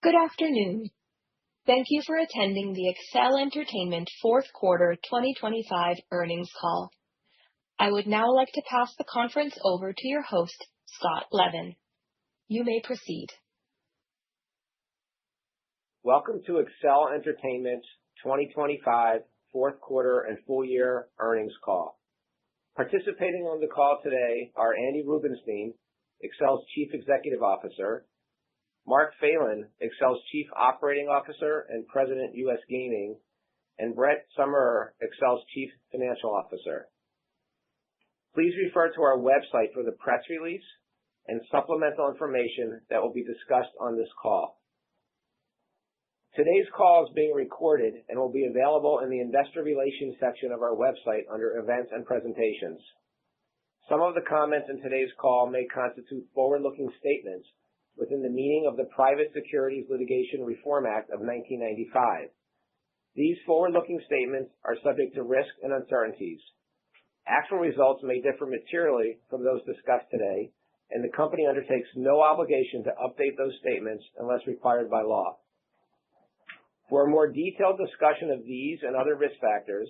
Good afternoon. Thank you for attending the Accel Entertainment fourth quarter 2025 earnings call. I would now like to pass the conference over to your host, Scott Levin. You may proceed. Welcome to Accel Entertainment's 2025 fourth quarter and full year earnings call. Participating on the call today are Andy Rubenstein, Accel's Chief Executive Officer, Mark Phelan, Accel's Chief Operating Officer and President, U.S. Gaming, and Brett Summerer, Accel's Chief Financial Officer. Please refer to our website for the press release and supplemental information that will be discussed on this call. Today's call is being recorded and will be available in the Investor Relations section of our website under Events and Presentations. Some of the comments in today's call may constitute forward-looking statements within the meaning of the Private Securities Litigation Reform Act of 1995. These forward-looking statements are subject to risks and uncertainties. Actual results may differ materially from those discussed today, and the company undertakes no obligation to update those statements unless required by law. For a more detailed discussion of these and other risk factors,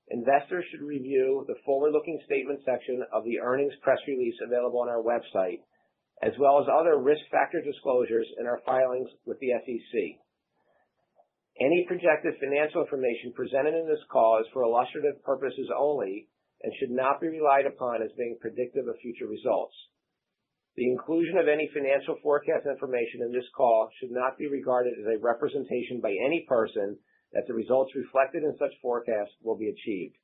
investors should review the forward-looking statement section of the earnings press release available on our website, as well as other risk factor disclosures in our filings with the SEC. Any projected financial information presented in this call is for illustrative purposes only and should not be relied upon as being predictive of future results. The inclusion of any financial forecast information in this call should not be regarded as a representation by any person that the results reflected in such forecasts will be achieved.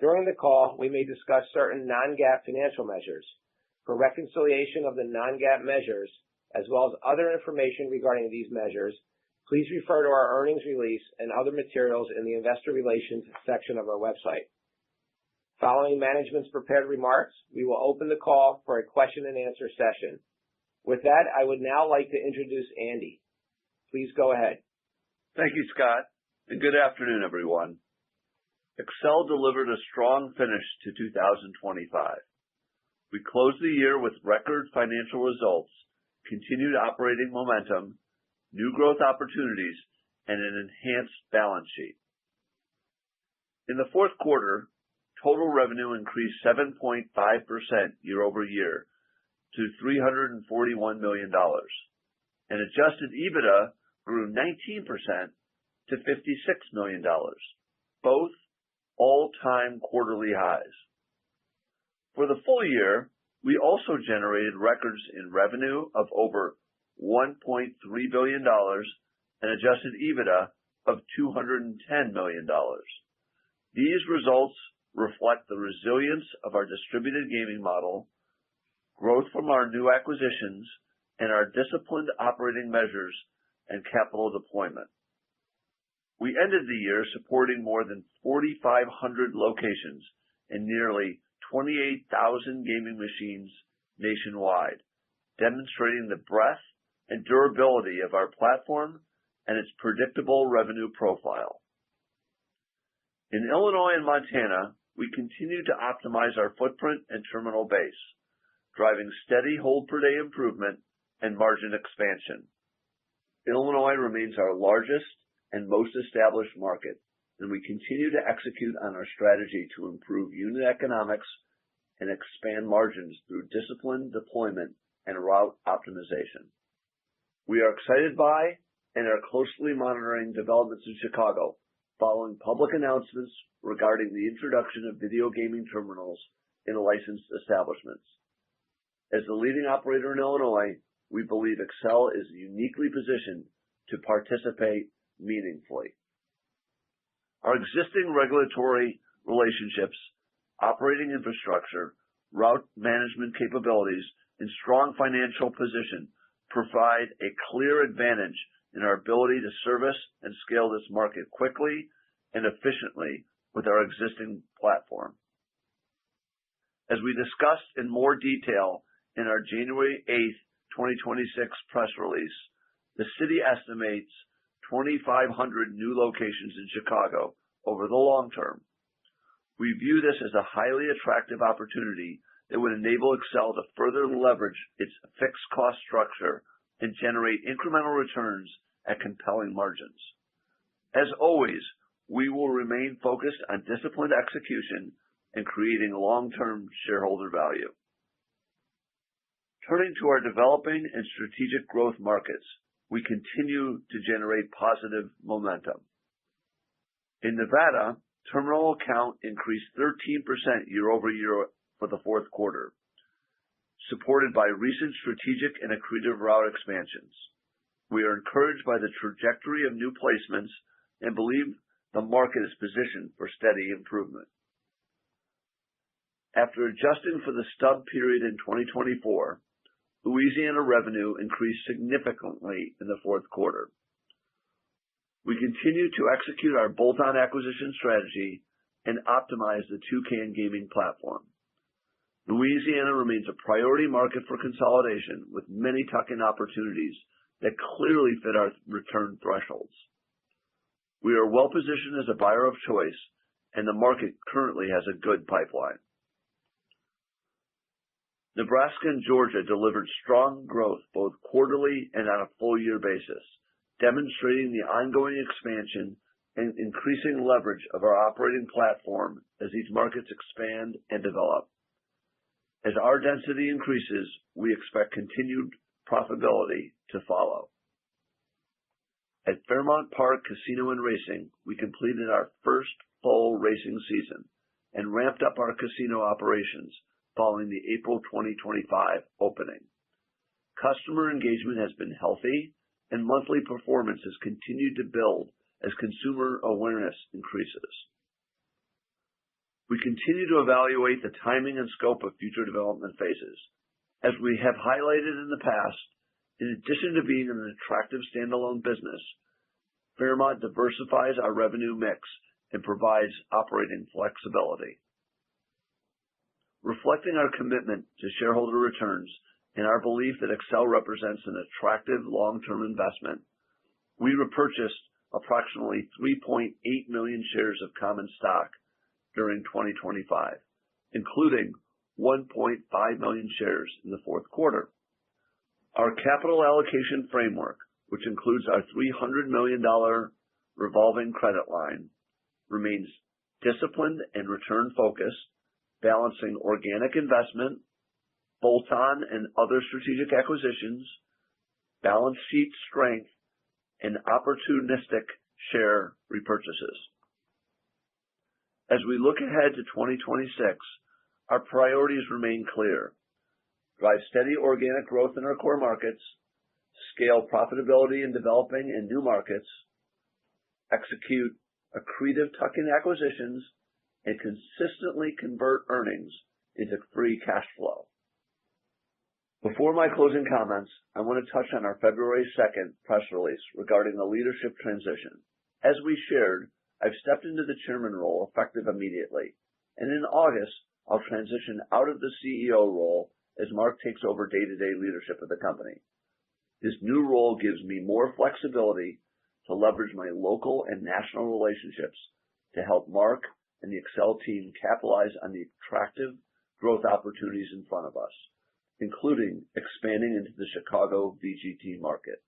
During the call, we may discuss certain non-GAAP financial measures. For reconciliation of the non-GAAP measures, as well as other information regarding these measures, please refer to our earnings release and other materials in the Investor Relations section of our website. Following management's prepared remarks, we will open the call for a question and answer session. With that, I would now like to introduce Andy. Please go ahead. Thank you, Scott, and good afternoon, everyone. Accel delivered a strong finish to 2025. We closed the year with record financial results, continued operating momentum, new growth opportunities, and an enhanced balance sheet. In the fourth quarter, total revenue increased 7.5% year over year to $341 million, and adjusted EBITDA grew 19% to $56 million, both all-time quarterly highs. For the full year, we also generated records in revenue of over $1.3 billion and adjusted EBITDA of $210 million. These results reflect the resilience of our distributed gaming model, growth from our new acquisitions, and our disciplined operating measures and capital deployment. We ended the year supporting more than 4,500 locations and nearly 28,000 gaming machines nationwide, demonstrating the breadth and durability of our platform and its predictable revenue profile. In Illinois and Montana, we continue to optimize our footprint and terminal base, driving steady hold per day improvement and margin expansion. Illinois remains our largest and most established market, and we continue to execute on our strategy to improve unit economics and expand margins through disciplined deployment and route optimization. We are excited by and are closely monitoring developments in Chicago following public announcements regarding the introduction of video gaming terminals in licensed establishments. As the leading operator in Illinois, we believe Accel is uniquely positioned to participate meaningfully. Our existing regulatory relationships, operating infrastructure, route management capabilities, and strong financial position provide a clear advantage in our ability to service and scale this market quickly and efficiently with our existing platform. As we discussed in more detail in our January 8th, 2026 press release, the city estimates 2,500 new locations in Chicago over the long term. We view this as a highly attractive opportunity that would enable Accel to further leverage its fixed cost structure and generate incremental returns at compelling margins. As always, we will remain focused on disciplined execution and creating long-term shareholder value. Turning to our developing and strategic growth markets, we continue to generate positive momentum. In Nevada, terminal count increased 13% year over year for the fourth quarter, supported by recent strategic and accretive route expansions. We are encouraged by the trajectory of new placements and believe the market is positioned for steady improvement. After adjusting for the stub period in 2024, Louisiana revenue increased significantly in the fourth quarter. We continue to execute our bolt-on acquisition strategy and optimize the Toucan Gaming platform. Louisiana remains a priority market for consolidation, with many tuck-in opportunities that clearly fit our return thresholds. We are well positioned as a buyer of choice, and the market currently has a good pipeline. Nebraska and Georgia delivered strong growth both quarterly and on a full-year basis, demonstrating the ongoing expansion and increasing leverage of our operating platform as these markets expand and develop. As our density increases, we expect continued profitability to follow. At Fairmount Park Casino and Racing, we completed our first full racing season and ramped up our casino operations following the April 2025 opening. Customer engagement has been healthy, and monthly performance has continued to build as consumer awareness increases. We continue to evaluate the timing and scope of future development phases. As we have highlighted in the past, in addition to being an attractive standalone business, Fairmount diversifies our revenue mix and provides operating flexibility. Reflecting our commitment to shareholder returns and our belief that Accel represents an attractive long-term investment, we repurchased approximately 3.8 million shares of common stock during 2025, including 1.5 million shares in the fourth quarter. Our capital allocation framework, which includes our $300 million revolving credit line, remains disciplined and return-focused, balancing organic investment, bolt-on and other strategic acquisitions, balance sheet strength, and opportunistic share repurchases. As we look ahead to 2026, our priorities remain clear: drive steady organic growth in our core markets, scale profitability in developing and new markets, execute accretive tuck-in acquisitions, and consistently convert earnings into free cash flow. Before my closing comments, I want to touch on our February 2nd press release regarding the leadership transition. As we shared, I've stepped into the chairman role effective immediately, and in August, I'll transition out of the CEO role as Mark takes over day-to-day leadership of the company. This new role gives me more flexibility to leverage my local and national relationships to help Mark and the Accel team capitalize on the attractive growth opportunities in front of us, including expanding into the Chicago VGT market.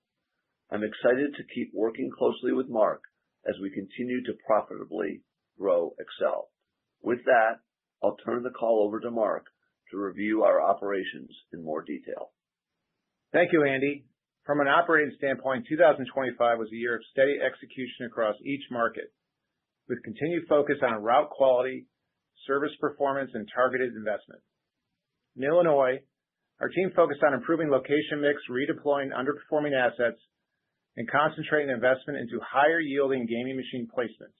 I'm excited to keep working closely with Mark as we continue to profitably grow Accel. With that, I'll turn the call over to Mark to review our operations in more detail. Thank you, Andy. From an operating standpoint, 2025 was a year of steady execution across each market, with continued focus on route quality, service performance, and targeted investment. In Illinois, our team focused on improving location mix, redeploying underperforming assets, and concentrating investment into higher-yielding gaming machine placements.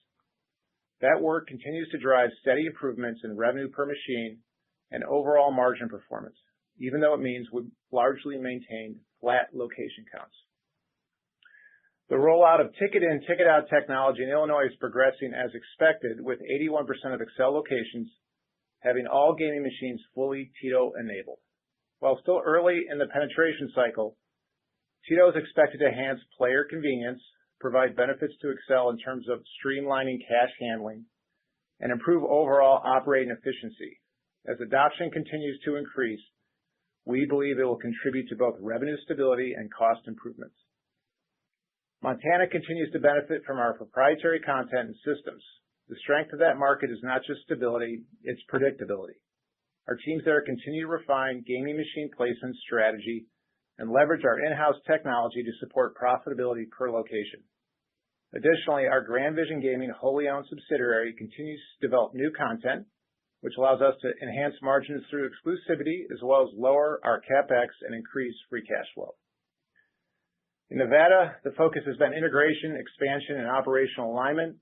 That work continues to drive steady improvements in revenue per machine and overall margin performance, even though it means we've largely maintained flat location counts. The rollout of ticket-in, ticket-out technology in Illinois is progressing as expected, with 81% of Accel locations having all gaming machines fully TITO-enabled. While still early in the penetration cycle, TITO is expected to enhance player convenience, provide benefits to Accel in terms of streamlining cash handling, and improve overall operating efficiency. As adoption continues to increase, We believe it will contribute to both revenue stability and cost improvements. Montana continues to benefit from our proprietary content and systems. The strength of that market is not just stability, it's predictability. Our teams there continue to refine gaming machine placement strategy and leverage our in-house technology to support profitability per location. Additionally, our Grand Vision Gaming wholly owned subsidiary continues to develop new content, which allows us to enhance margins through exclusivity as well as lower our CapEx and increase free cash flow. In Nevada, the focus has been integration, expansion, and operational alignment.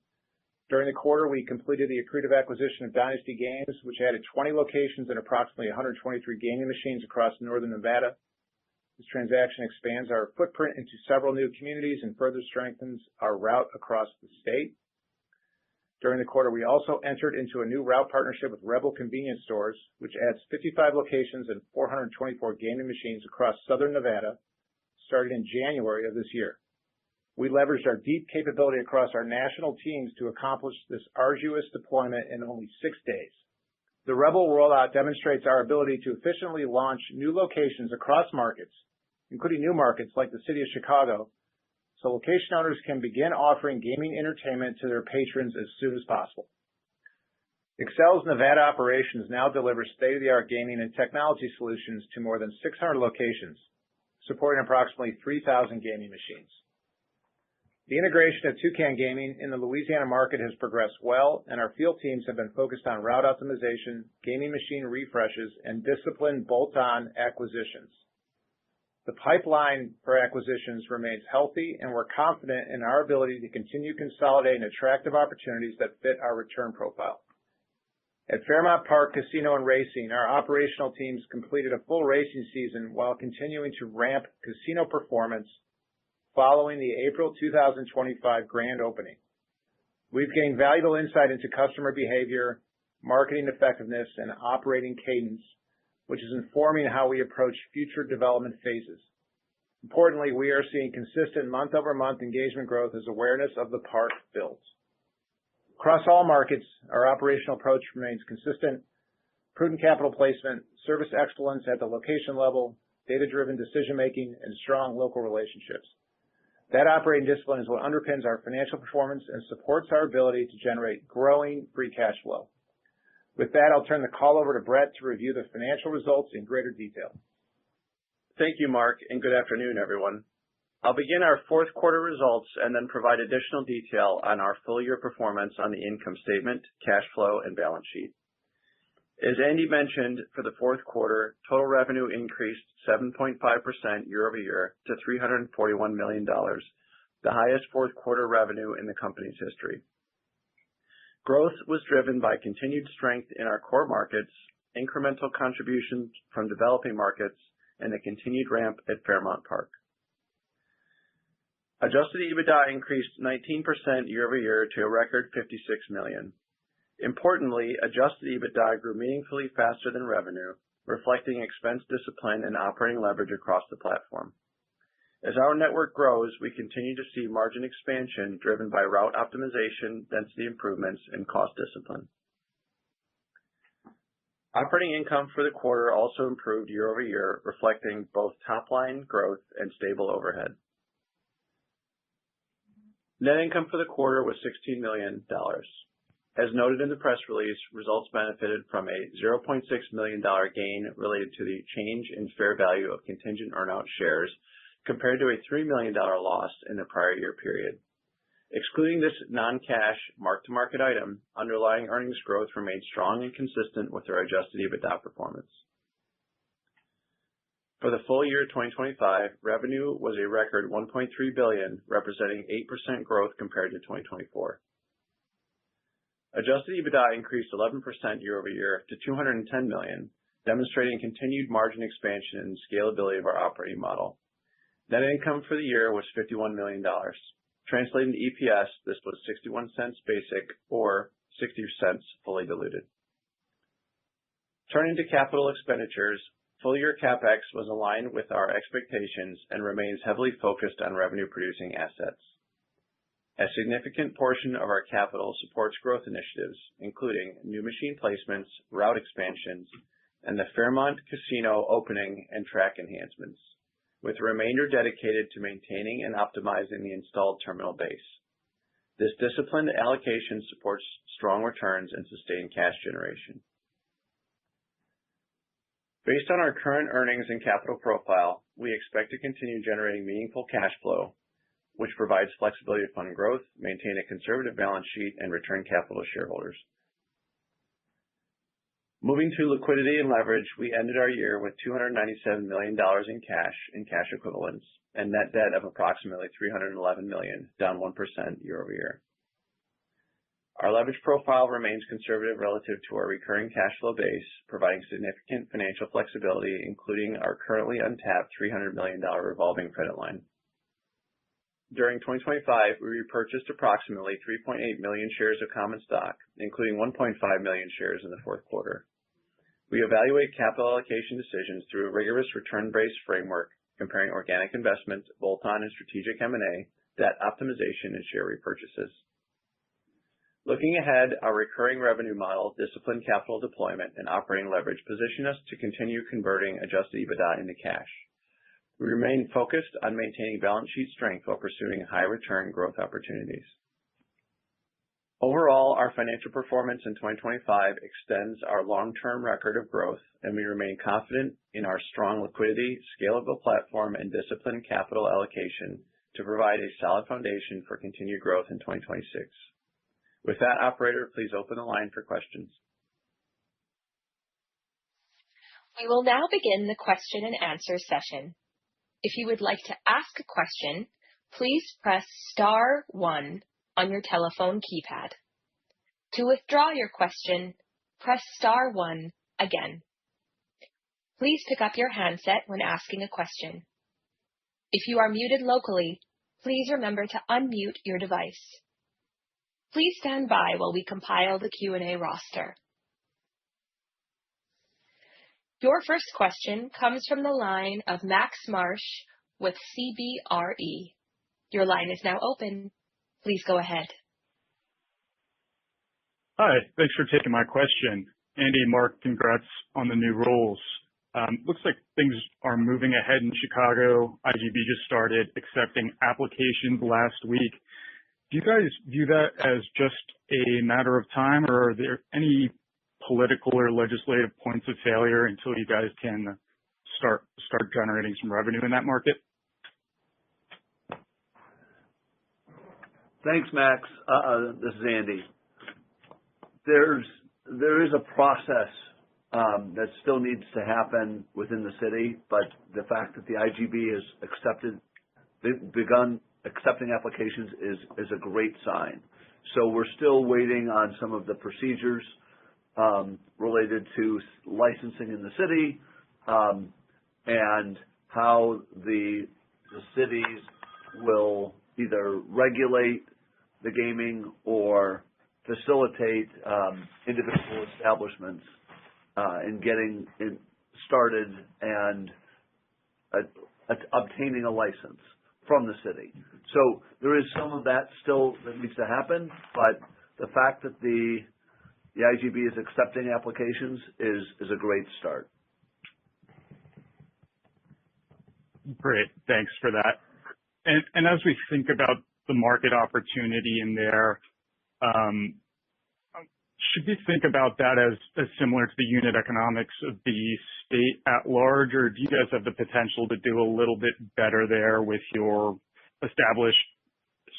During the quarter, we completed the accretive acquisition of Dynasty Games, which added 20 locations and approximately 123 gaming machines across northern Nevada. This transaction expands our footprint into several new communities and further strengthens our route across the state. During the quarter, we also entered into a new route partnership with Rebel Convenience Stores, which adds 55 locations and 424 gaming machines across southern Nevada, starting in January of this year. We leveraged our deep capability across our national teams to accomplish this arduous deployment in only 6 days. The Rebel rollout demonstrates our ability to efficiently launch new locations across markets, including new markets like the city of Chicago, so location owners can begin offering gaming entertainment to their patrons as soon as possible. Accel's Nevada operations now deliver state-of-the-art gaming and technology solutions to more than 600 locations, supporting approximately 3,000 gaming machines. The integration of Toucan Gaming in the Louisiana market has progressed well, and our field teams have been focused on route optimization, gaming machine refreshes, and disciplined bolt-on acquisitions. The pipeline for acquisitions remains healthy, and we're confident in our ability to continue consolidating attractive opportunities that fit our return profile. At Fairmount Park Casino and Racing, our operational teams completed a full racing season while continuing to ramp casino performance following the April 2025 grand opening. We've gained valuable insight into customer behavior, marketing effectiveness, and operating cadence, which is informing how we approach future development phases. Importantly, we are seeing consistent month-over-month engagement growth as awareness of the park builds. Across all markets, our operational approach remains consistent: prudent capital placement, service excellence at the location level, data-driven decision-making, and strong local relationships. That operating discipline is what underpins our financial performance and supports our ability to generate growing free cash flow. With that, I'll turn the call over to Brett to review the financial results in greater detail. Thank you, Mark, and good afternoon, everyone. I'll begin our fourth quarter results and then provide additional detail on our full year performance on the income statement, cash flow, and balance sheet. As Andy mentioned, for the fourth quarter, total revenue increased 7.5% year over year to $341 million, the highest fourth quarter revenue in the company's history. Growth was driven by continued strength in our core markets, incremental contributions from developing markets, and the continued ramp at Fairmount Park. Adjusted EBITDA increased 19% year over year to a record $56 million. Importantly, adjusted EBITDA grew meaningfully faster than revenue, reflecting expense discipline and operating leverage across the platform. As our network grows, we continue to see margin expansion driven by route optimization, density improvements, and cost discipline. Operating income for the quarter also improved year over year, reflecting both top-line growth and stable overhead. Net income for the quarter was $16 million. As noted in the press release, results benefited from a $0.6 million gain related to the change in fair value of contingent earnout shares compared to a $3 million loss in the prior year period. Excluding this non-cash mark-to-market item, underlying earnings growth remained strong and consistent with our adjusted EBITDA performance. For the full year 2025, revenue was a record $1.3 billion, representing 8% growth compared to 2024. Adjusted EBITDA increased 11% year over year to $210 million, demonstrating continued margin expansion and scalability of our operating model. Net income for the year was $51 million. Translating to EPS, this was 61 cents basic or 60 cents fully diluted. Turning to capital expenditures, full-year CapEx was aligned with our expectations and remains heavily focused on revenue-producing assets. A significant portion of our capital supports growth initiatives, including new machine placements, route expansions, and the Fairmont Casino opening and track enhancements, with the remainder dedicated to maintaining and optimizing the installed terminal base. This disciplined allocation supports strong returns and sustained cash generation. Based on our current earnings and capital profile, we expect to continue generating meaningful cash flow, which provides flexibility to fund growth, maintain a conservative balance sheet, and return capital to shareholders. Moving to liquidity and leverage, we ended our year with $297 million in cash and cash equivalents and net debt of approximately $311 million, down 1% year over year. Our leverage profile remains conservative relative to our recurring cash flow base, providing significant financial flexibility, including our currently untapped $300 million revolving credit line. During 2025, we repurchased approximately 3.8 million shares of common stock, including 1.5 million shares in the fourth quarter. We evaluate capital allocation decisions through a rigorous return-based framework, comparing organic investments, bolt-on and strategic M&A, debt optimization, and share repurchases. Looking ahead, our recurring revenue model, disciplined capital deployment, and operating leverage position us to continue converting adjusted EBITDA into cash. We remain focused on maintaining balance sheet strength while pursuing high-return growth opportunities. Overall, our financial performance in 2025 extends our long-term record of growth, and we remain confident in our strong liquidity, scalable platform, and disciplined capital allocation to provide a solid foundation for continued growth in 2026. With that, operator, please open the line for questions. We will now begin the question and answer session. If you would like to ask a question, please press star one on your telephone keypad. To withdraw your question, press star one again. Please pick up your handset when asking a question. If you are muted locally, please remember to unmute your device. Please stand by while we compile the Q&A roster. Your first question comes from the line of Max Marsh with CBRE. Your line is now open. Please go ahead. Hi, thanks for taking my question. Andy, Mark, congrats on the new roles. Looks like things are moving ahead in Chicago. IGB just started accepting applications last week. Do you guys view that as just a matter of time, or are there any political or legislative points of failure until you guys can start generating some revenue in that market? Thanks, Max. This is Andy. There is a process that still needs to happen within the city, but the fact that the IGB has begun accepting applications is a great sign. So we're still waiting on some of the procedures related to licensing in the city and how the cities will either regulate the gaming or facilitate individual establishments in getting it started and obtaining a license from the city. So there is some of that still that needs to happen, but the fact that the IGB is accepting applications is a great start. Great, thanks for that. And as we think about the market opportunity in there, should we think about that as similar to the unit economics of the state at large, or do you guys have the potential to do a little bit better there with your established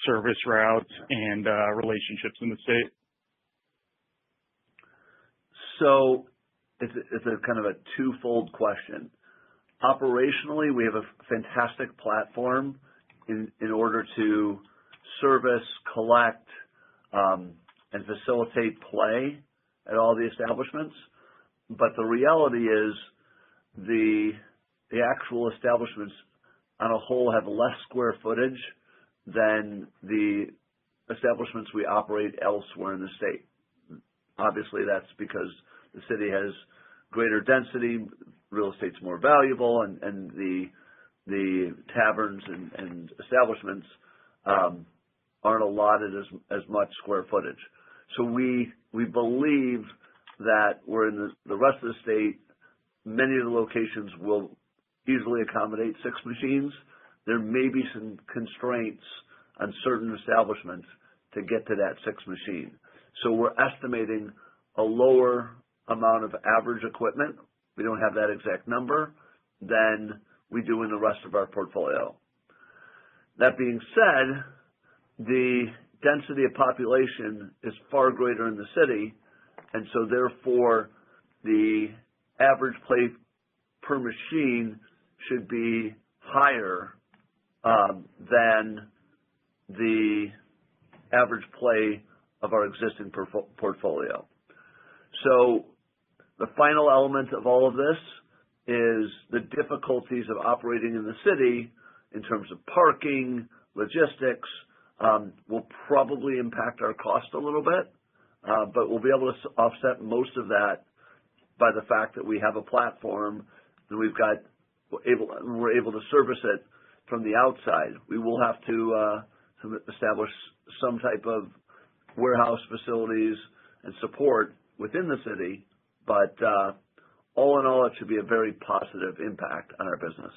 service routes and relationships in the state? So it's a kind of a twofold question. Operationally, we have a fantastic platform in order to service, collect, and facilitate play at all the establishments. But the reality is the actual establishments on a whole have less square footage than the establishments we operate elsewhere in the state. Obviously, that's because the city has greater density, real estate's more valuable, and the taverns and establishments aren't allotted as much square footage. So we believe that we're in the rest of the state, many of the locations will easily accommodate 6 machines. There may be some constraints on certain establishments to get to that 6 machine. So we're estimating a lower amount of average equipment. We don't have that exact number than we do in the rest of our portfolio. That being said, the density of population is far greater in the city, and so therefore the average play per machine should be higher than the average play of our existing portfolio. So the final element of all of this is the difficulties of operating in the city in terms of parking, logistics, will probably impact our cost a little bit, but we'll be able to offset most of that by the fact that we have a platform and we're able to service it from the outside. We will have to establish some type of warehouse facilities and support within the city, but all in all, it should be a very positive impact on our business.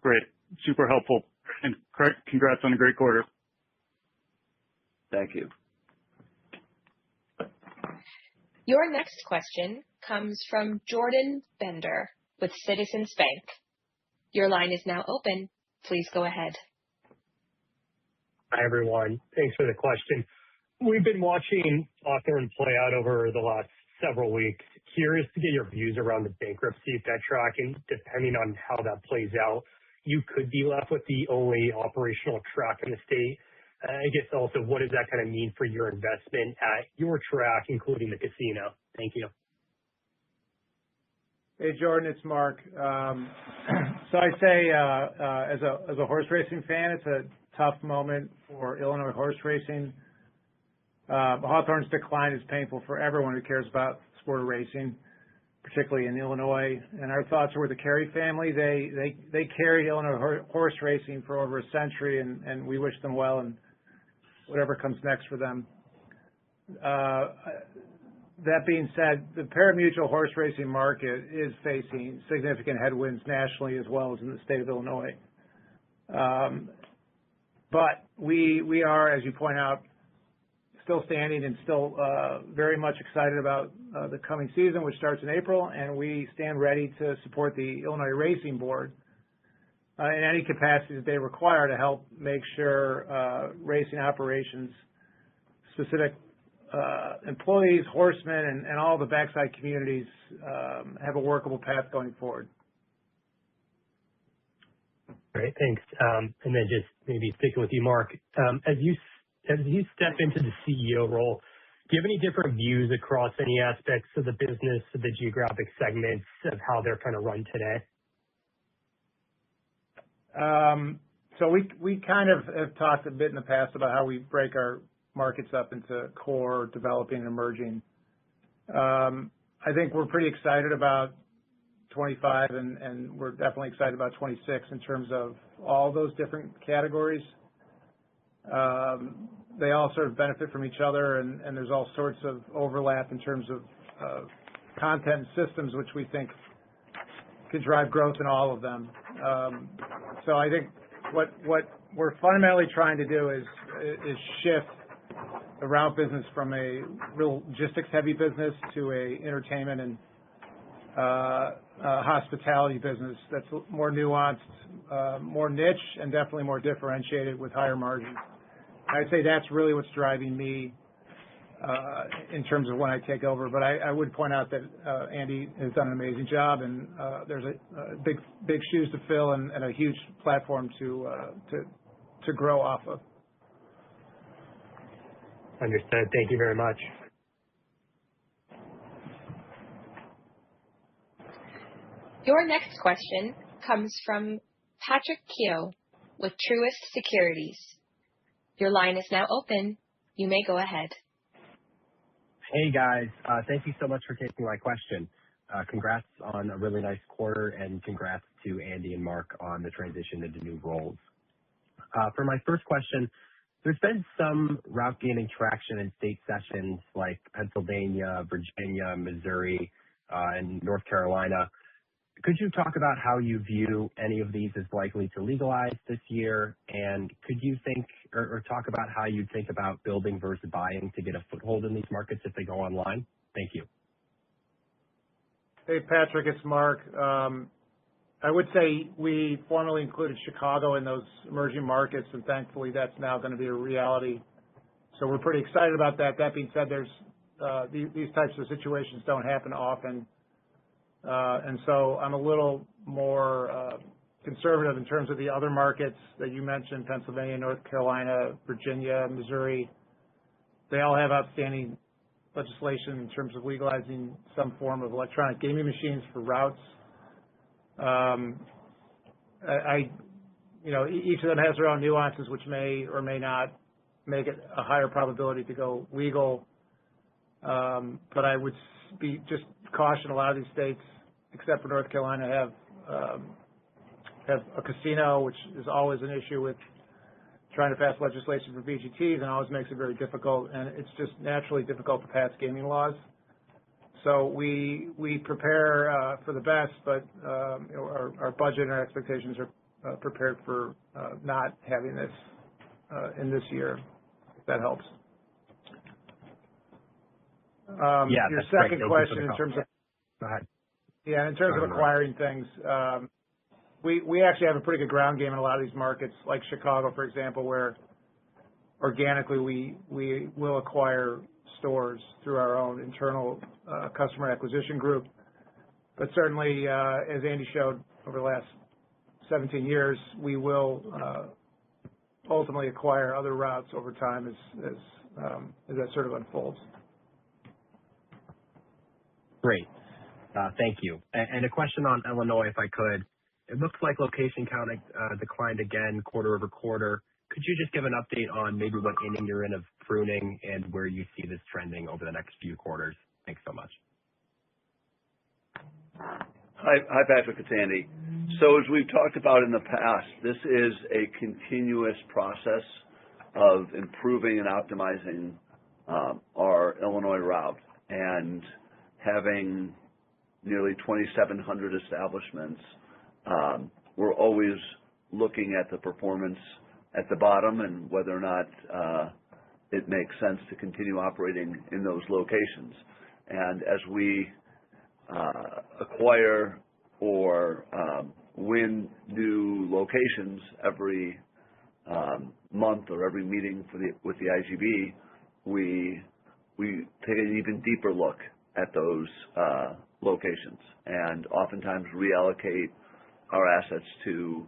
Great. Super helpful. And congrats on a great quarter. Thank you. Your next question comes from Jordan Bender with Citizens Bank. Your line is now open. Please go ahead. Hi, everyone. Thanks for the question. We've been watching Hawthorne play out over the last several weeks. Curious to get your views around the bankruptcy that tracking. Depending on how that plays out, you could be left with the only operational track in the state. I guess also, what does that kind of mean for your investment at your track, including the casino? Thank you. Hey, Jordan, it's Mark. So I'd say as a horse racing fan, it's a tough moment for Illinois horse racing. Hawthorne's decline is painful for everyone who cares about sport of racing, particularly in Illinois. And our thoughts are with the Carey family. They carried Illinois horse racing for over a century, and we wish them well and whatever comes next for them. That being said, the pari-mutuel horse racing market is facing significant headwinds nationally as well as in the state of Illinois. But we are, as you point out, still standing and still very much excited about the coming season, which starts in April, and we stand ready to support the Illinois Racing Board in any capacity that they require to help make sure racing operations, specific employees, horsemen, and all the backside communities have a workable path going forward. Great, thanks. And then just maybe sticking with you, Mark, as you step into the CEO role, do you have any different views across any aspects of the business, of the geographic segments, of how they're kind of run today? So we kind of have talked a bit in the past about how we break our markets up into core, developing, and emerging. I think we're pretty excited about 25, and we're definitely excited about 26 in terms of all those different categories. They all sort of benefit from each other, and there's all sorts of overlap in terms of content and systems, which we think could drive growth in all of them. So I think what we're fundamentally trying to do is shift the route business from a real logistics-heavy business to a entertainment and hospitality business that's more nuanced, more niche, and definitely more differentiated with higher margins. I'd say that's really what's driving me in terms of when I take over. But I would point out that Andy has done an amazing job, and there's a big shoes to fill and a huge platform to grow off of. Understood. Thank you very much. Your next question comes from Patrick Keough with Truist Securities. Your line is now open. You may go ahead. Hey, guys. Thank you so much for taking my question. Congrats on a really nice quarter, and congrats to Andy and Mark on the transition into new roles. For my first question, There's been some route gaining traction in state sessions like Pennsylvania, Virginia, Missouri, and North Carolina. Could you talk about how you view any of these as likely to legalize this year? And could you think or talk about how you think about building versus buying to get a foothold in these markets if they go online? Thank you. Hey, Patrick, it's Mark. I would say we formally included Chicago in those emerging markets, and thankfully that's now going to be a reality. So we're pretty excited about that. That being said, there's these types of situations don't happen often. And so I'm a little more conservative in terms of the other markets that you mentioned, Pennsylvania, North Carolina, Virginia, Missouri. They all have outstanding legislation in terms of legalizing some form of electronic gaming machines for routes. Each of them has their own nuances, which may or may not make it a higher probability to go legal. But I would be just caution. A lot of these states, except for North Carolina, have a casino, which is always an issue with trying to pass legislation for VGTs, and always makes it very difficult. And it's just naturally difficult to pass gaming laws. So we prepare for the best, but our budget and our expectations are prepared for not having this in this year. If that helps. Your second question in terms of go ahead. Yeah, in terms of acquiring things, we actually have a pretty good ground game in a lot of these markets, like Chicago, for example, where organically we will acquire stores through our own internal customer acquisition group. But certainly, as Andy showed over the last 17 years, we will ultimately acquire other routes over time as that sort of unfolds. Great. Thank you. And a question on Illinois, if I could. It looks like location count declined again quarter over quarter. Could you just give an update on maybe what inning you're in of pruning and where you see this trending over the next few quarters? Thanks so much. Hi, Patrick. It's Andy. So as we've talked about in the past, this is a continuous process of improving and optimizing our Illinois route, and having nearly 2,700 establishments, we're always looking at the performance at the bottom and whether or not it makes sense to continue operating in those locations. And as we acquire or win new locations every month or every meeting with the IGB, we take an even deeper look at those locations and oftentimes reallocate our assets to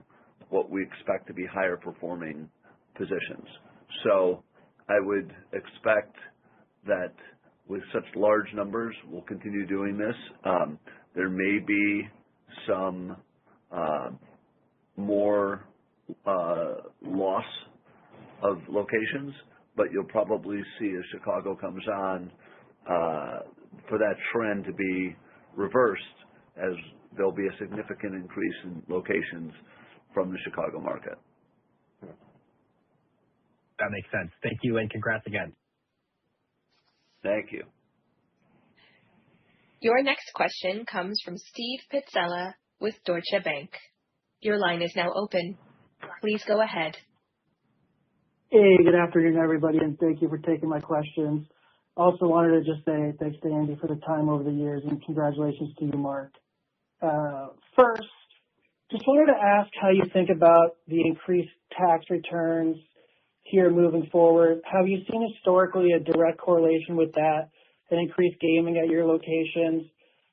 what we expect to be higher performing positions. So I would expect that with such large numbers, we'll continue doing this. There may be some more loss of locations, but you'll probably see as Chicago comes on for that trend to be reversed, as there'll be a significant increase in locations from the Chicago market. That makes sense. Thank you, and congrats again. Thank you. Your next question comes from Steve Pizzella with Deutsche Bank. Your line is now open. Please go ahead. Hey, good afternoon, everybody, and thank you for taking my questions. Also wanted to just say thanks to Andy for the time over the years, and congratulations to you, Mark. First, just wanted to ask how you think about the increased tax returns here moving forward. Have you seen historically a direct correlation with that and increased gaming at your locations?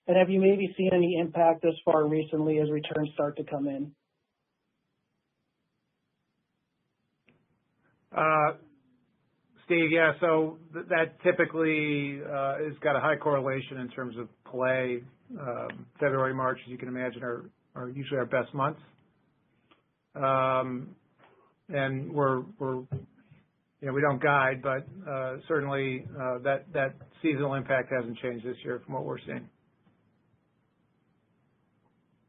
And have you maybe seen any impact this far recently as returns start to come in? Steve, yeah, so that typically has got a high correlation in terms of play. February, March, as you can imagine, are usually our best months. And we don't guide, but certainly that seasonal impact hasn't changed this year from what we're seeing.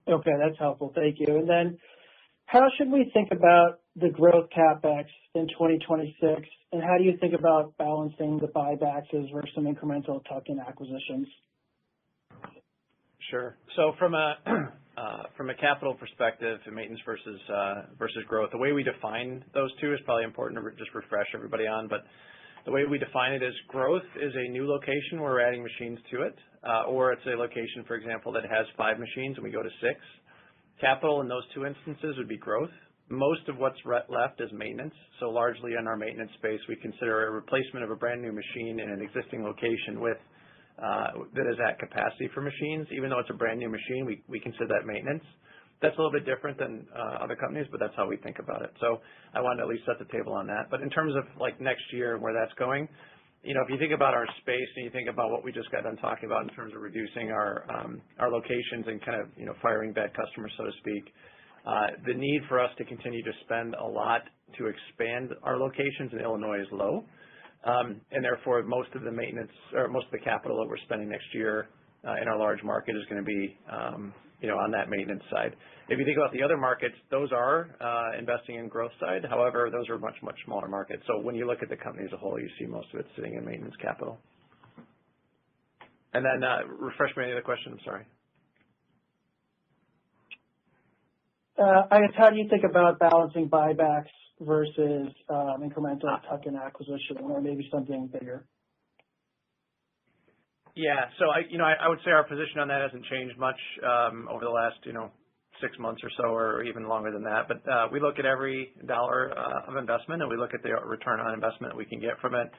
Okay, that's helpful. Thank you. And then How should we think about the growth CapEx in 2026, and how do you think about balancing the buybacks versus some incremental tuck-in acquisitions? Sure. So from a capital perspective, maintenance versus growth, the way we define those two is probably important to just refresh everybody on. But the way we define it is growth is a new location where we're adding machines to it, or it's a location, for example, that has 5 machines and we go to 6. Capital in those two instances would be growth. Most of what's left is maintenance. So largely in our maintenance space, we consider a replacement of a brand new machine in an existing location with that is at capacity for machines. Even though it's a brand new machine, we consider that maintenance. That's a little bit different than other companies, but that's how we think about it. So I wanted to at least set the table on that. But in terms of like next year and where that's going, if you think about our space and you think about what we just got done talking about in terms of reducing our locations and kind of firing bad customers, so to speak, the need for us to continue to spend a lot to expand our locations in Illinois is low. And therefore, most of the maintenance or most of the capital that we're spending next year in our large market is going to be, on that maintenance side. If you think about the other markets, those are investing in growth side. However, those are much, much smaller markets. So when you look at the company as a whole, you see most of it sitting in maintenance capital. And then refresh me on the other question. I'm sorry. I guess, how do you think about balancing buybacks versus incremental tuck-in acquisition, or maybe something bigger? Yeah, so I would say our position on that hasn't changed much over the last 6 months or so, or even longer than that. But we look at every dollar of investment, and we look at the return on investment that we can get from it,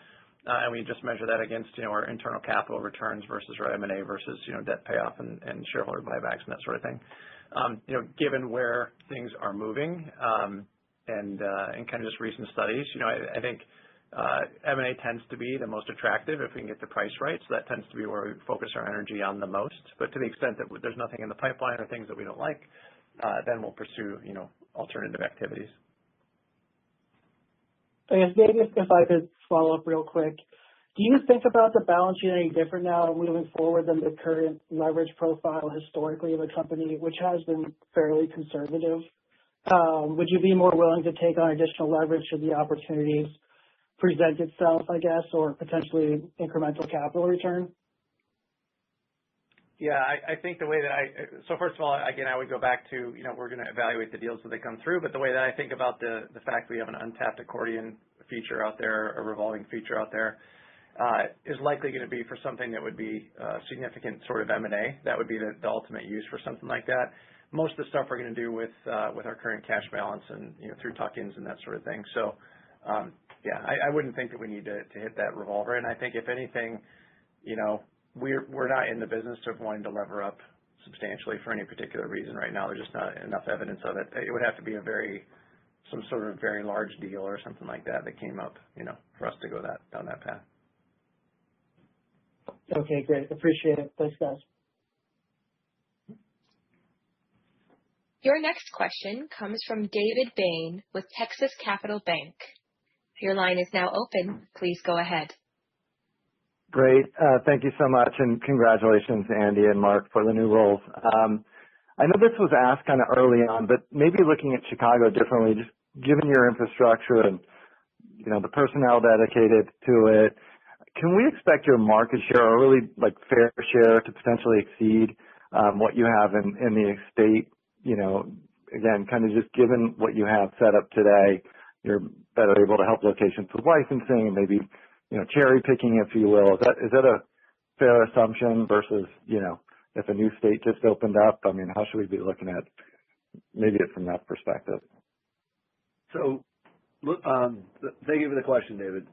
and we just measure that against our internal capital returns versus our M&A versus debt payoff and shareholder buybacks and that sort of thing. Given where things are moving and kind of just recent studies, I think M&A tends to be the most attractive if we can get the price right. So that tends to be where we focus our energy on the most. But to the extent that there's nothing in the pipeline or things that we don't like, then we'll pursue alternative activities. I guess maybe if I could follow up real quick, do you think about the balance sheet any different now moving forward than the current leverage profile historically of the company, which has been fairly conservative? Would you be more willing to take on additional leverage should the opportunities present itself, I guess, or potentially incremental capital return? Yeah, I think the way that so first of all, again, I would go back to, we're going to evaluate the deals as they come through, but the way that I think about the fact we have an untapped accordion feature out there, a revolving feature out there, is likely going to be for something that would be significant sort of M&A. That would be the ultimate use for something like that. Most of the stuff we're going to do with our current cash balance and through tuck-ins and that sort of thing. So yeah, I wouldn't think that we need to hit that revolver. And I think if anything, we're not in the business of wanting to lever up substantially for any particular reason right now. There's just not enough evidence of it. It would have to be some sort of very large deal or something like that came up, for us to go down that path. Okay, great. Appreciate it. Thanks, guys. Your next question comes from David Bain with Texas Capital Bank. Your line is now open. Please go ahead. Great. Thank you so much, and congratulations, Andy and Mark, for the new roles. I know this was asked kind of early on, but maybe looking at Chicago differently, just given your infrastructure and the personnel dedicated to it, can we expect your market share, or really like fair share, to potentially exceed what you have in the state? Again, kind of just given what you have set up today, you're better able to help locations with licensing and maybe cherry picking, if you will. Is that a fair assumption versus if a new state just opened up? I mean, how should we be looking at maybe it from that perspective? So, thank you for the question, David.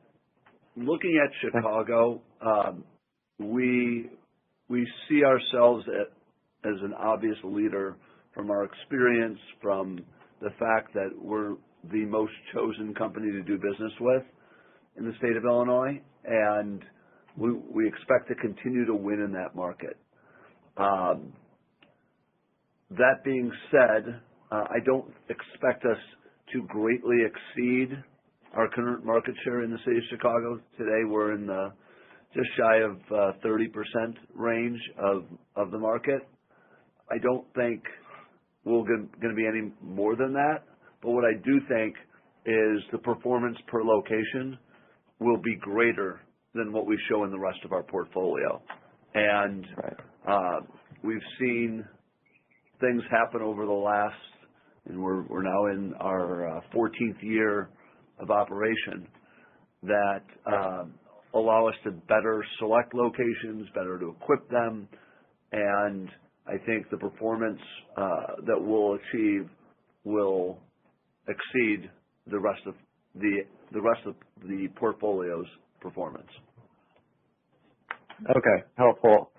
Looking at Chicago, we see ourselves as an obvious leader from our experience, from the fact that we're the most chosen company to do business with in the state of Illinois, and we expect to continue to win in that market. That being said, I don't expect us to greatly exceed our current market share in the city of Chicago. Today, we're in the just shy of 30% range of the market. I don't think we're going to be any more than that. But what I do think is the performance per location will be greater than what we show in the rest of our portfolio. And we've seen things happen over the last, and we're now in our 14th year of operation, that allow us to better select locations, better to equip them, and I think the performance that we'll achieve will exceed the rest of the portfolio's performance. Okay, helpful.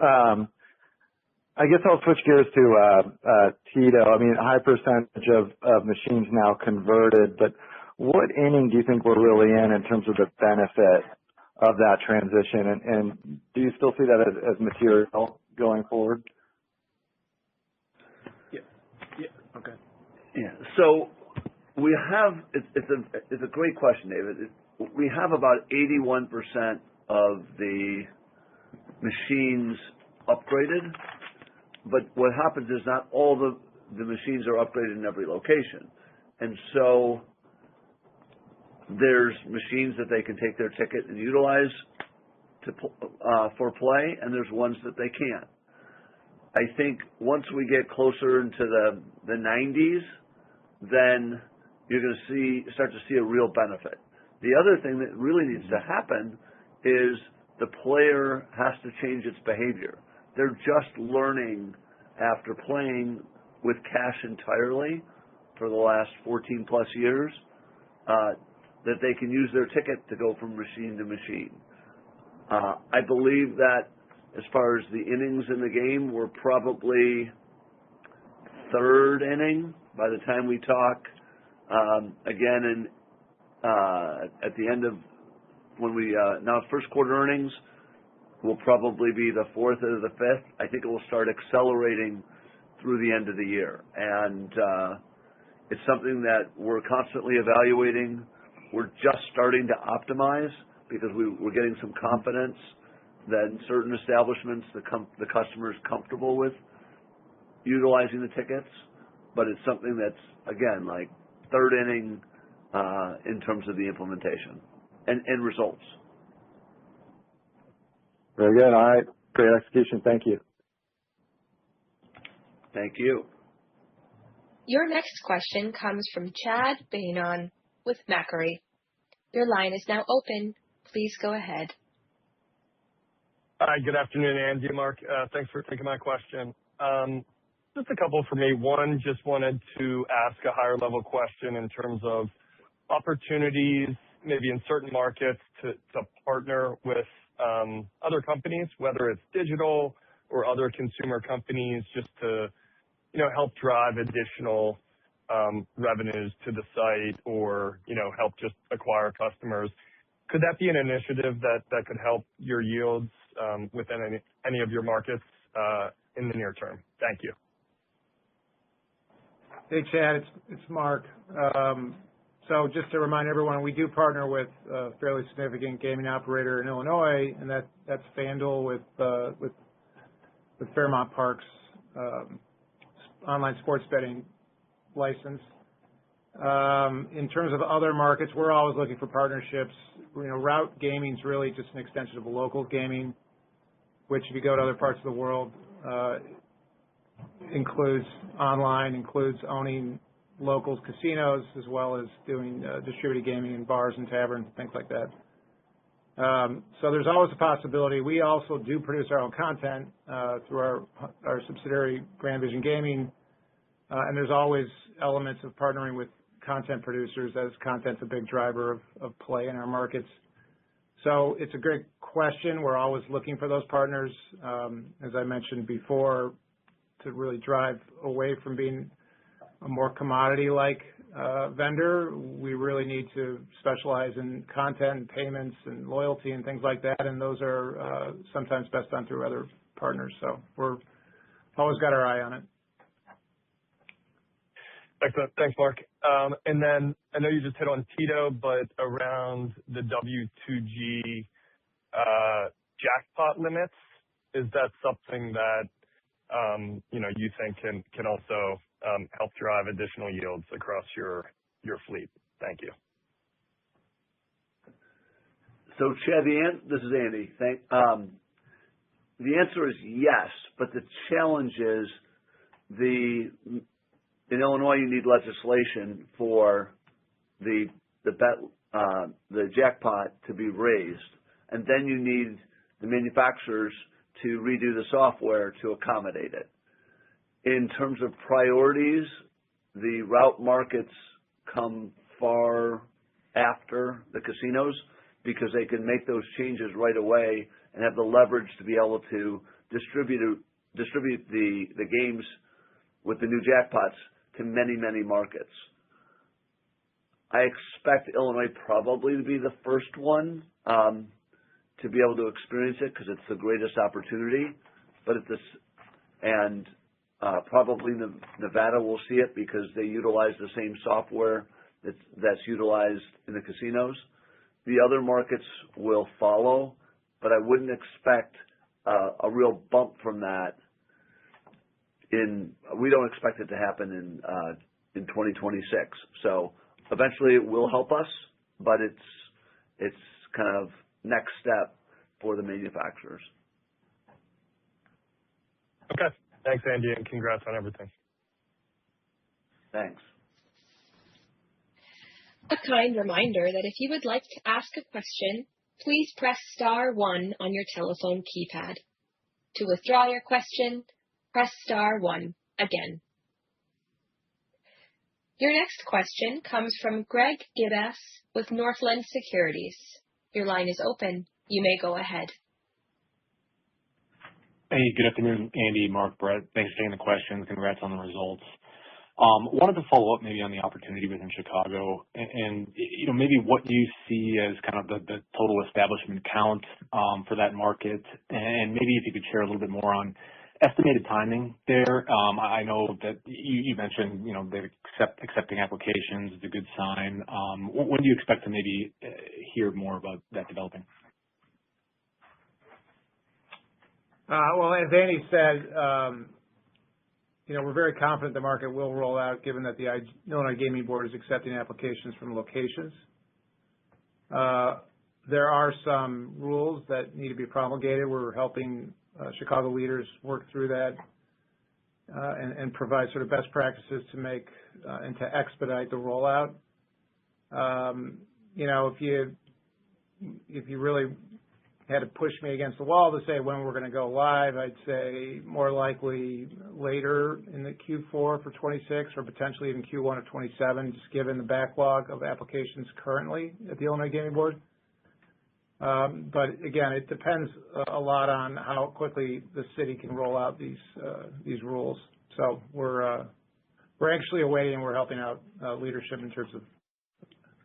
I guess I'll switch gears to Tito. I mean, a high percentage of machines now converted, but what inning do you think we're really in terms of the benefit of that transition? And do you still see that as material going forward? Yeah. Okay. Yeah. So we have, it's a great question, David. We have about 81% of the machines upgraded, but what happens is not all the machines are upgraded in every location. And so there's machines that they can take their ticket and utilize for play, and there's ones that they can't. I think once we get closer into the 90s, then you're going to start to see a real benefit. The other thing that really needs to happen is the player has to change its behavior. They're just learning after playing with cash entirely for the last 14 plus years that they can use their ticket to go from machine to machine. I believe that as far as the innings in the game, we're probably third inning by the time we talk again at the end of when we announce first quarter earnings. Will probably be the fourth or the fifth. I think it will start accelerating through the end of the year. And it's something that we're constantly evaluating. We're just starting to optimize because we're getting some confidence that in certain establishments the customer is comfortable with utilizing the tickets. But it's something that's, again, like third inning in terms of the implementation and results. Very good. All right. Great execution. Thank you. Thank you. Your next question comes from Chad Beynon with Macquarie. Your line is now open. Please go ahead. Hi, good afternoon, Andy and Mark. Thanks for taking my question. Just a couple for me. One, just wanted to ask a higher level question in terms of opportunities, maybe in certain markets to partner with other companies, whether it's digital or other consumer companies, just to, help drive additional revenues to the site or, help just acquire customers. Could that be an initiative that could help your yields within any of your markets in the near term? Thank you. Hey, Chad, it's Mark. So just to remind everyone, we do partner with a fairly significant gaming operator in Illinois, and that's FanDuel with Fairmount Park's online sports betting license. In terms of other markets, we're always looking for partnerships. Route gaming is really just an extension of local gaming, which if you go to other parts of the world, includes owning locals casinos as well as doing distributed gaming in bars and taverns and things like that. So there's always a possibility. We also do produce our own content through our subsidiary Grand Vision Gaming, and there's always elements of partnering with content producers as content's a big driver of play in our markets. So it's a great question. We're always looking for those partners, as I mentioned before, to really drive away from being a more commodity-like vendor. We really need to specialize in content and payments and loyalty and things like that, and those are sometimes best done through other partners. So we're always got our eye on it. Excellent. Thanks, Mark. And then I know you just hit on Tito, but around the W2G jackpot limits, is that something that you think can also help drive additional yields across your your fleet? Thank you. So, Chad, this is Andy. The answer is yes, but the challenge is in Illinois you need legislation for the jackpot to be raised, and then you need the manufacturers to redo the software to accommodate it. In terms of priorities, the route markets come far after the casinos because they can make those changes right away and have the leverage to be able to distribute the games with the new jackpots to many, many markets. I expect Illinois probably to be the first one to be able to experience it because it's the greatest opportunity. But probably Nevada will see it because they utilize the same software that's utilized in the casinos. The other markets will follow, but I wouldn't expect a real bump from that. We don't expect it to happen in 2026. So eventually it will help us, but it's kind of next step for the manufacturers. Okay. Thanks, Andy, and congrats on everything. Thanks. A kind reminder that if you would like to ask a question, please press star 1 on your telephone keypad. To withdraw your question, press star 1 again. Your next question comes from Greg Gibas with Northland Securities. Your line is open. You may go ahead. Hey, good afternoon, Andy, Mark, Brett. Thanks for taking the questions. Congrats on the results. Wanted to follow up maybe on the opportunity within Chicago and maybe what you see as kind of the total establishment count for that market, and maybe if you could share a little bit more on estimated timing there. I know that you mentioned they're accepting applications is a good sign. When do you expect to maybe hear more about that developing? Well, as Andy said, we're very confident the market will roll out given that the Illinois Gaming Board is accepting applications from locations. There are some rules that need to be promulgated. We're helping Chicago leaders work through that and provide sort of best practices to make and to expedite the rollout. If you really had to push me against the wall to say when we're going to go live, I'd say more likely later in the Q4 for 26 or potentially even Q1 of 27, just given the backlog of applications currently at the Illinois Gaming Board. But again, it depends a lot on how quickly the city can roll out these rules. So we're anxiously awaiting. We're helping out leadership in terms of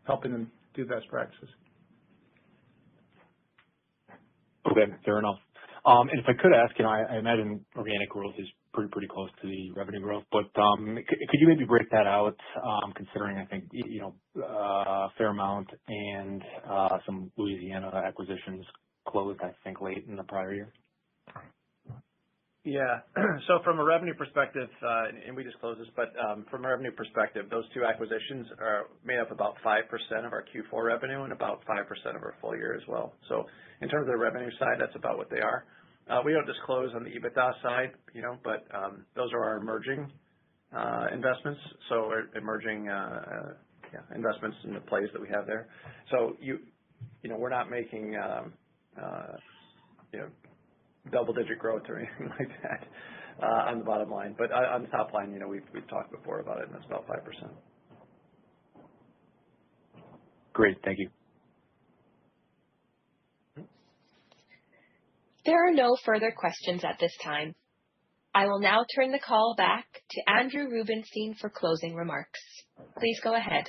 helping them do best practices. Okay, fair enough. And if I could ask, I imagine organic growth is pretty close to the revenue growth, but could you maybe break that out, considering I think Fairmount and some Louisiana acquisitions closed, I think, late in the prior year? Yeah. So from a revenue perspective, and we disclosed this, but from a revenue perspective, those two acquisitions are made up about 5% of our Q4 revenue and about 5% of our full year as well. So in terms of the revenue side, that's about what they are. We don't disclose on the EBITDA side, but those are our emerging investments. So emerging investments in the plays that we have there. So we're not making double-digit growth or anything like that on the bottom line. But on the top line, we've talked before about it, and that's about 5%. Great. Thank you. There are no further questions at this time. I will now turn the call back to Andrew Rubenstein for closing remarks. Please go ahead.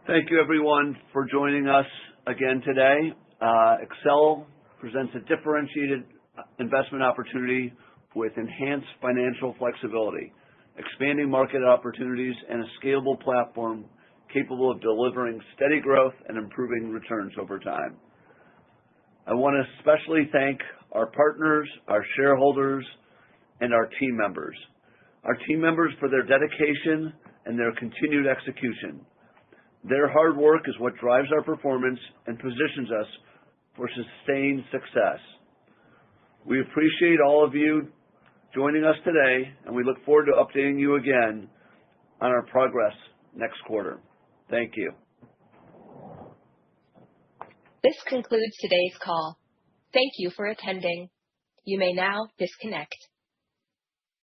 Thank you, everyone, for joining us again today. Accel presents a differentiated investment opportunity with enhanced financial flexibility, expanding market opportunities, and a scalable platform capable of delivering steady growth and improving returns over time. I want to especially thank our partners, our shareholders, and our team members. our team members for their dedication and their continued execution. Their hard work is what drives our performance and positions us for sustained success. We appreciate all of you joining us today, and we look forward to updating you again on our progress next quarter. Thank you. This concludes today's call. Thank you for attending. You may now disconnect.